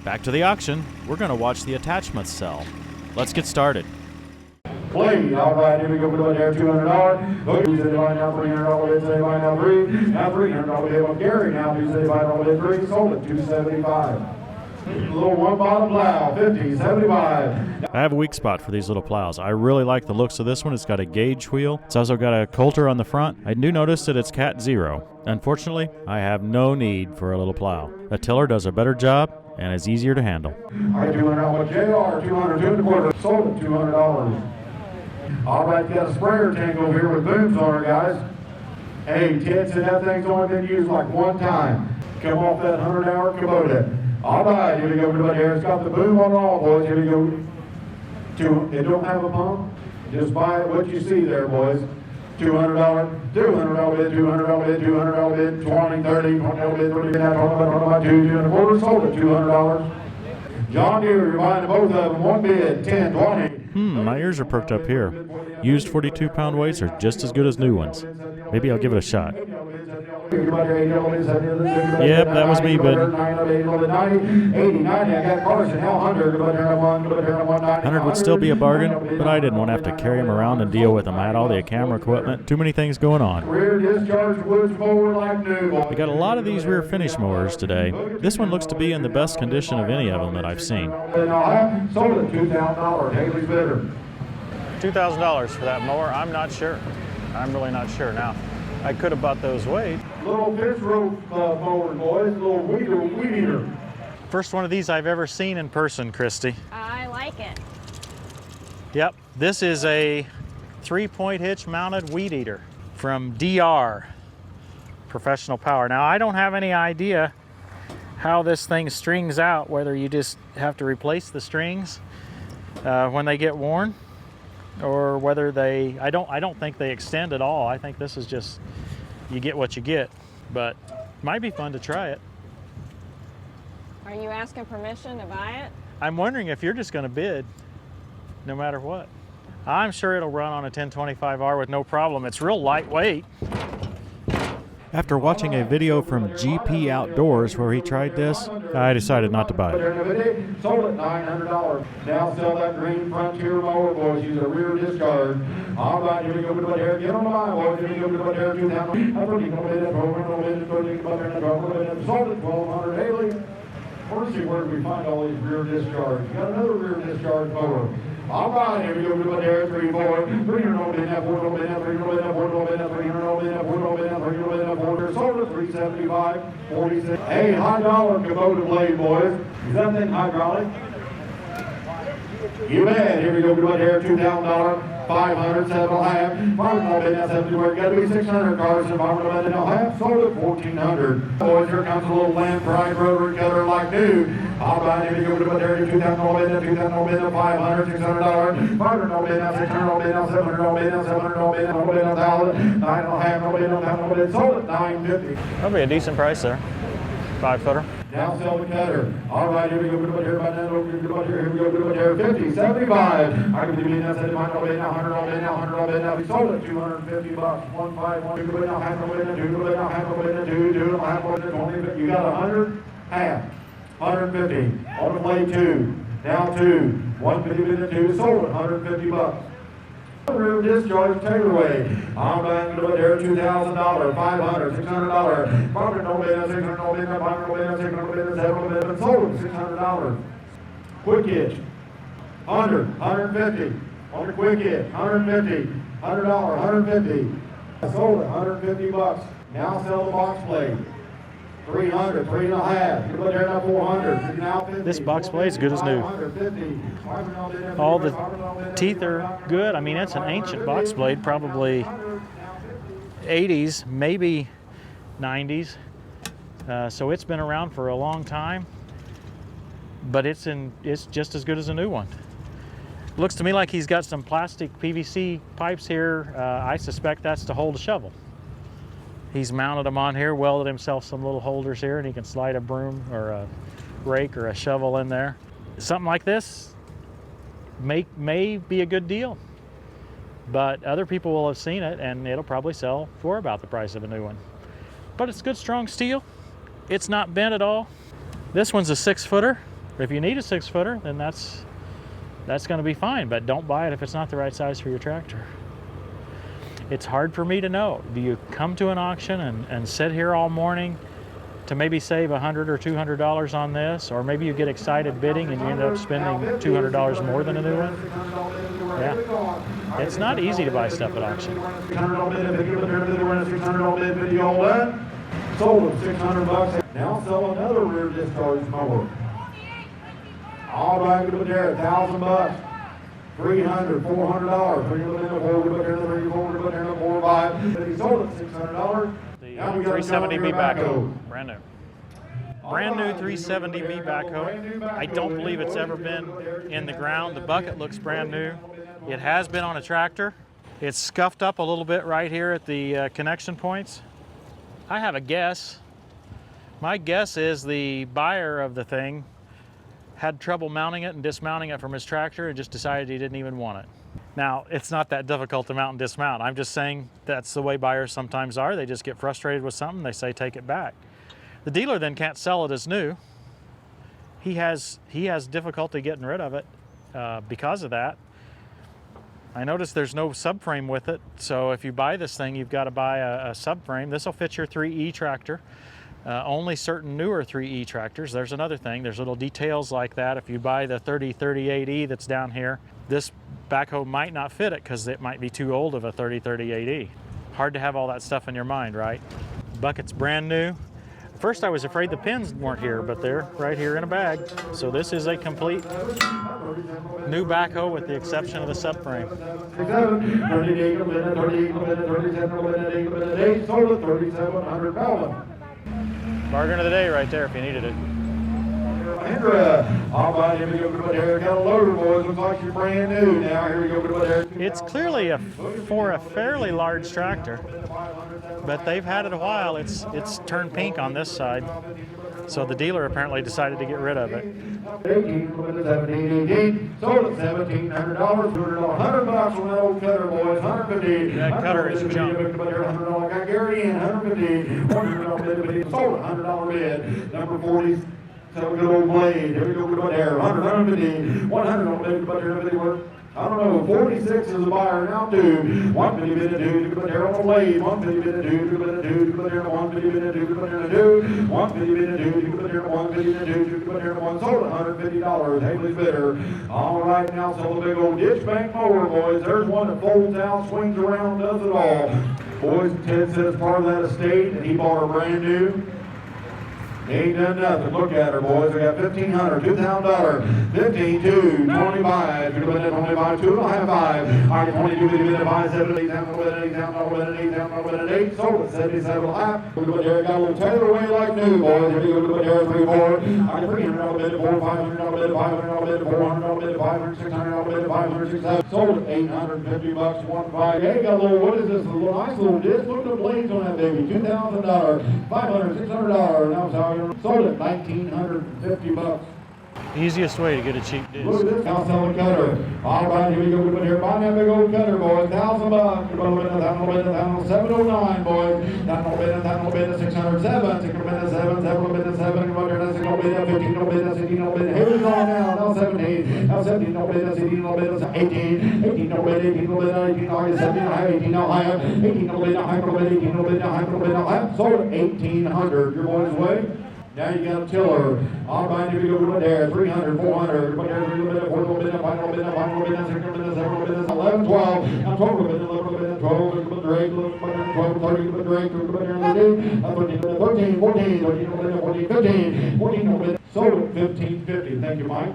Back to the auction. We're going to watch the attachments sell. Let's get started. Play. All right, here we go. We're there, $200. Look, you say buy now $300. Let's say buy now $3. Now $300. Hit on Gary. Now you say buy now $3. Sold it $275. Little one bottom plow, 50, 75. I have a weak spot for these little plows. I really like the looks of this one. It's got a gauge wheel. It's also got a coulter on the front. I do notice that it's Cat 0. Unfortunately, I have no need for a little plow. A tiller does a better job and is easier to handle. I do $200 with JR, 200, 2 1/4. Sold it $200. All right, got a sprayer tank over here with booms on it, guys. Hey, Ted said that thing's only been used like one time. Come off that 100-hour Kubota. All right, here we go, everybody here. It's got the boom on it all, boys. Here we go. It don't have a pump. Just buy it what you see there, boys. $200 bid, $200 bid, $200 bid, $200 bid, 20, 30, $20 bid, 30 bid, 2 1/4, sold it $200. John Deere, you're buying both of them. One bid, 10, 20. My ears are perked up here. Used 42-pound weights are just as good as new ones. Maybe I'll give it a shot. Yep, that was me, bud. 100 would still be a bargain, but I didn't want to have to carry him around and deal with him. I had all the camera equipment. Too many things going on. We got a lot of these rear finish mowers today. This one looks to be in the best condition of any of them that I've seen. Sold it $2,000. Haley's bidder. $2,000 for that mower? I'm not sure. I'm really not sure. Now, I could have bought those weight. Little pitch rope mower, boys. Little weed eater. First one of these I've ever seen in person, Christy. I like it. Yep, this is a 3-point hitch mounted weed eater from Deere Professional Power. Now, I don't have any idea how this thing strings out, whether you just have to replace the strings when they get worn, or whether they, I don't think they extend at all. I think this is just, you get what you get, but might be fun to try it. Are you asking permission to buy it? I'm wondering if you're just gonna bid, no matter what. I'm sure it'll run on a 1025R with no problem. It's real lightweight. After watching a video from GP Outdoors where he tried this, I decided not to buy it. Sold it $900. Now sell that green Frontier mower, boys. Use a rear discard. All right, here we go. Get on the line, boys. Here we go. Sold it $1,200. Haley. Let's see where we find all these rear discharges. You got another rear discharge mower. All right, here we go. There, 3, 4, 300 in that, 400 in that, 300 in that, 400 in that, 300 in that, 400 in that, 300 in that, 400. Sold it $375, 46. Hey, high dollar Kubota blade, boys. Is that thing hydraulic? You bet. Here we go. There, $2,000, 500, 7.5. 500 in that, 70. Where it got to be 600 cars and 500 in that, sold it $1,400. Boys, here comes a little lamp pride rotary cutter like new. All right, here we go. There, $2,000 in that, 2,000 in that, 500, $600, 500 in that, 600 in that, 700 in that, 700 in that, 1,000, 9.5 in that, sold it $950. That'll be a decent price there. 5-footer. Now sell the cutter. All right, here we go. Here we go. Here 50, 75. I can give you that. 100 now, 100 now, 100 now. We sold it $250. 151. You now half a minute. 2 now half a minute. 2 half a minute. 20. You got 100. Half. 150. On the blade 2. Now 2. 150 minute 2. Sold it $150. Rear discharge tailorway. I'm back to there, $2,000, 500, $600, 500 no bid, 600 no bid, 500 no bid, 600 bid, 700 bid, sold $600. Quick hitch, 100, 150. On the quick hitch, 150, $100, 150. Sold it, $150. Now sell the box blade. 300, 3.5. You put there now 400. Now 50. This box blade is good as new. All the teeth are good. I mean, it's an ancient box blade, probably 80s, maybe 90s. So it's been around for a long time, but it's just as good as a new one. Looks to me like he's got some plastic PVC pipes here. I suspect that's to hold a shovel. He's mounted them on here, welded himself some little holders here, and he can slide a broom or a rake or a shovel in there. Something like this may be a good deal, but other people will have seen it and it'll probably sell for about the price of a new one. But it's good, strong steel. It's not bent at all. This one's a 6-footer. If you need a 6-footer, then that's going to be fine, but don't buy it if it's not the right size for your tractor. It's hard for me to know. Do you come to an auction and sit here all morning to maybe save $100 or $200 on this, or maybe you get excited bidding and you end up spending $200 more than a new one? Yeah, it's not easy to buy stuff at auction. Sold at $600. Now sell another rear discharge mower. All right, good there, $1,000. $300, $400. He sold at $600. The 370B backhoe, brand new. Brand new 370B backhoe. I don't believe it's ever been in the ground. The bucket looks brand new. It has been on a tractor. It's scuffed up a little bit right here at the connection points. I have a guess. My guess is the buyer of the thing had trouble mounting it and dismounting it from his tractor and just decided he didn't even want it. Now, it's not that difficult to mount and dismount. I'm just saying that's the way buyers sometimes are. They just get frustrated with something, they say take it back. The dealer then can't sell it as new. He has difficulty getting rid of it because of that. I noticed there's no subframe with it, so if you buy this thing, you've got to buy a subframe. This will fit your 3E tractor. Only certain newer 3E tractors. There's another thing. There's little details like that. If you buy the 3038E that's down here, this backhoe might not fit it because it might be too old of a 3038E. Hard to have all that stuff in your mind, right? Bucket's brand new. First I was afraid the pins weren't here, but they're right here in a bag. So this is a complete new backhoe with the exception of the subframe. Bargain of the day right there if you needed it. All right, here we go, got a loader, boys. Looks like you're brand new now. Here we go, It's clearly for a fairly large tractor, but they've had it a while. It's turned pink on this side, so the dealer apparently decided to get rid of it. Sold at $1,700. $100 on that old cutter, boys. $150. That cutter is junk. $100. Got Gary in. $150. $100 sold at $100 bid. Number 40. So good old blade. Here we go, good there. 100, 150, 100 on bid, but here they work. I don't know, 46 is a buyer now too. 150 bid a dude, good there on the blade. 150 bid a dude, good there, good there, 150 bid a dude, good there, dude. 150 bid a dude, good there, 150 bid a dude, good there, one sold at $150. Haley's bidder. All right, now sell the big old ditch bank mower, boys. There's one that folds out, swings around, does it all. Boys, Ted says part of that estate, and he bought her brand new. He ain't done nothing. Look at her, boys. We got $1,500, $2,000, 15, 2, 25. You're going to 25, 2, I have 5. All right, 22, 5, 7, 8, 7, 8, sold at 77 half. We're going to got a little tailor away like new, boys. Here we go, to 3, 4. All right, $300 bid, 4, $500 bid, $500 bid, $400 bid, $500, $600 bid, $500, $600. Sold at $850, 1 5. Hey, got a little, what is this? A little nice little disc. Look at the blades on that baby. $2,000, $500, $600. Now, sorry. Sold at $1,950. Easiest way to get a cheap disc. Look at this. Now selling cutter. All right, here we go. Here, buy that big old cutter, boys. $1,000. $709, boys. $607. Here we go now. 17. Now 17. 18. 18. 18. Sold at $1,800. Your boys' way. Now you got a tiller. All right, here we go there. 300, 400. 11, 12. Now 12, 13, 14, 15. Sold at $1,550. Thank you, Mike.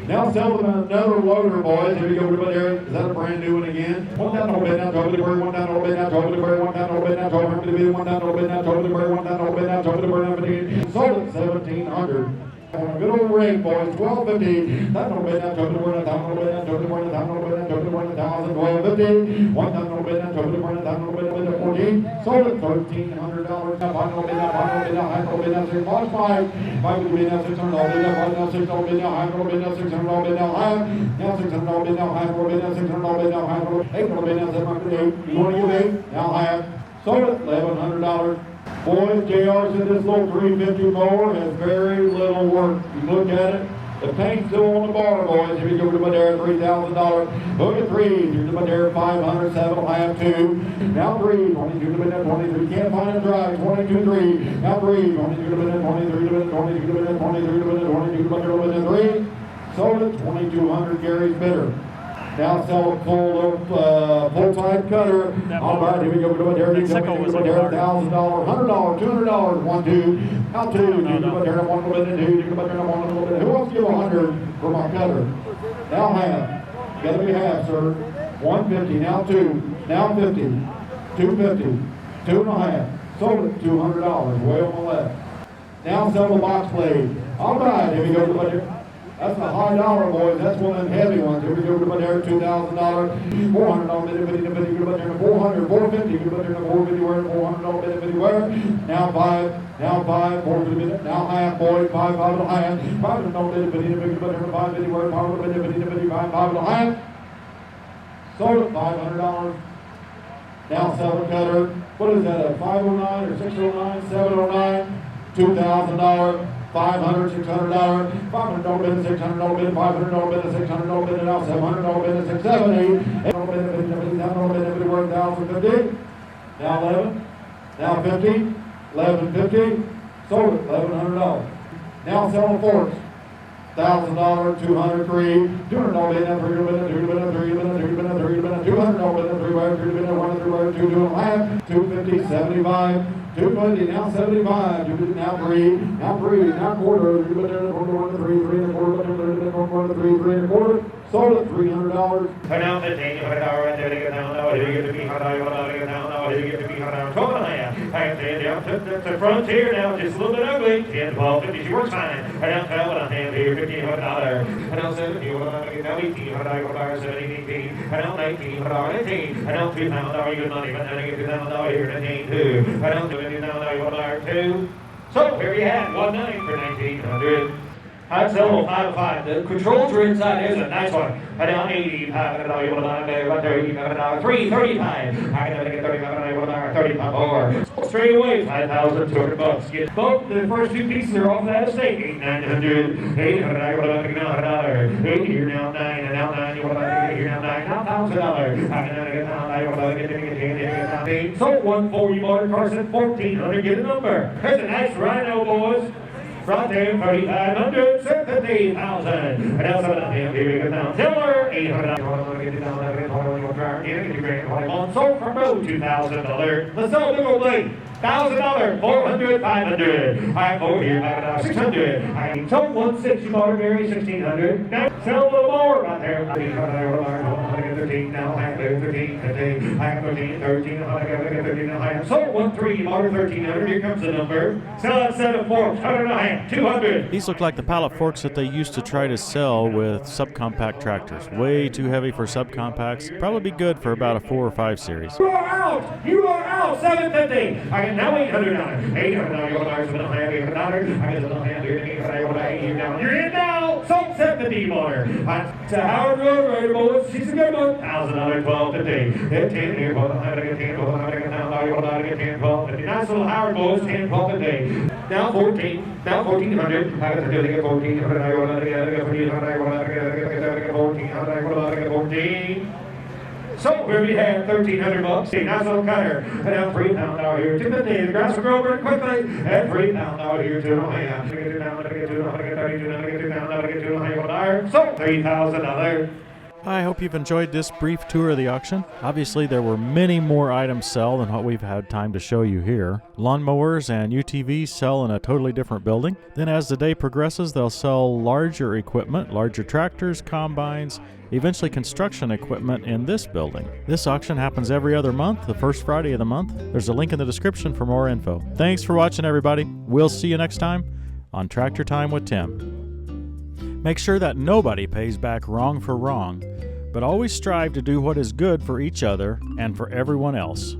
Now sell them another loader, boys. Here we go, there. Is that a brand new one again? One down, no bid, now, totally bird, one down, no bid, now, totally bird, one down, no bid, now, totally bid, one down, no bid, now, totally bird, one down, no bid, now, totally bird, sold at $1,700. On a good old rate, boys, $1,250. That no bid, now, totally bird, now, no bid, now, totally bird, now, no bid, now, totally bird, $1,250. One down, no bid, now, totally bird, now, no bid, now, 14. Sold at $1,300. Now, final bid, now, final bid, now, high no bid, now, 6, 5. 5 bid, now, 600, all bid, now, 5, now, 6, all bid, now, high no bid, now, 600, all bid, now, high. Now, 600, all bid, now, high, no bid, now, 600, all bid, now, high, 8, no bid, now, 700, 8. You want to give 8? Now, high. Sold at $1,100. Boys, JR said this little 350 mower has very little work. You look at it, the paint's still on the bar, boys. Here we go to Bucketeer, $3,000. Look at 3. Here's the Bucketeer, 500, 7.5, 2. Now 3, 22 to minute, 23. Can't find a drive, 22, 3. Now 3, 22 to minute, 23 to minute, 22 to minute, 23 to minute, 22 to minute, 3. Sold it, 2,200 Gary's bidder. Now sell a full-time cutter. All right, here we go. That sickle was $1,000, $100, $200, 1, 2. Now 2. You can put there 1 little bit, 2. You can put there 1 little bit. Who wants to give 100 for my cutter? Now half. Got to be half, sir. 150. Now 2. Now 50. 250. 2.5. Sold it, $200. Way on the left. Now sell a box blade. All right, here we go. That's a high dollar, boys. That's one of them heavy ones. Here we go to Bucketeer, $2,000, $400 bid, 50, 50, go Bucketeer, 400, 450, go Bucketeer, 450, where, $400 bid, 50, where. Now 5, 450 bid, now half, boys, 5, 5 and a half, $500 bid, 50, 50, go Bucketeer, 550, where, $500 bid, 50, 50, 5, 5 and a half. Sold it, $500. Now sell a cutter. What is that, a 509 or 609, 709, $2,000. $500, $600, $500 bid, $600 bid, $500 bid, $600 bid, now $700 bid, $670, $800 bid, $700 bid, everywhere, $1,050, now 11, now 50, 1150, sold it, $1,100. Now selling forks, $1,000, $200, $200 bid, $300 bid, $300 bid, $300 bid, $300 bid, $200 bid, $300 bid, $100 bid, $2.5, $250, $75. 250, now 75, 250, now 3, now quarter, 3, 3 and a quarter, 3 and a quarter, 3 and a quarter, sold at $300. Now 15, $100, right there, get down, now, here you get to be $100, get down, now, here you get to be $100, 12 and a half, and down to the frontier now, just a little bit ugly, 10, 12, 50, she works fine, and now 12 and a half here, $1,500, and now 17, $100, now 18, $100, 17, 18, and now 19, $100, 18, and now $2,000, good money, but then I get $2,000 here, and 18, 2, and now $2,000, $2. So here you have 19 for 1,900. I'd sell 505. The controls are inside. There's a nice one. And now 80. $500, right there. $335. I can get 35. 35 more. Straight away, $5,200. Get both the first two pieces are off that estate. 8,900. $800. 8 here now 9. And now 9. Here now 9. Now $1,000. I can get now. Sold 140 motor cars at 1,400. Get a number. There's a nice Rhino, boys. Right there, 3,500, 50,000. And now some of them, here we go now. Tiller, $800. On sold for both $2,000. Let's sell a big old blade. $1,000, $400, $500. I have over here, $600. I sold 160 motor Gary, $1,600. Now sell a little more right there. 13, now I have 13, 15. I have 13, 13. I have 13. I have sold 13 motor 1,300. Here comes the number. Sell that set of forks, 100. 200. These look like the pallet forks that they used to try to sell with subcompact tractors. Way too heavy for subcompacts. Probably be good for about a 4 or 5 series. You are out! You are out! 750. I get now $800. $800. You're in now. Sold 70 motor. That's a Howard Road Raider, boys. She's a good one. $1,000. 1250. 10 here. 10. 1250. Nice little Howard boys. 10. 1250. Now 14. Now 1,400. I got to do it again. 1,400. I want to get 14. So here we have $1,300. Nice little cutter. And now $3,000 here. 250. The grass will grow very quickly. And $3,000 here. 2.5. So $3,000. I hope you've enjoyed this brief tour of the auction. Obviously, there were many more items sell than what we've had time to show you here. Lawnmowers and UTVs sell in a totally different building. Then as the day progresses, they'll sell larger equipment, larger tractors, combines, eventually construction equipment in this building. This auction happens every other month, the first Friday of the month. There's a link in the description for more info. Thanks for watching, everybody. We'll see you next time on Tractor Time with Tim. Make sure that nobody pays back wrong for wrong, but always strive to do what is good for each other and for everyone else.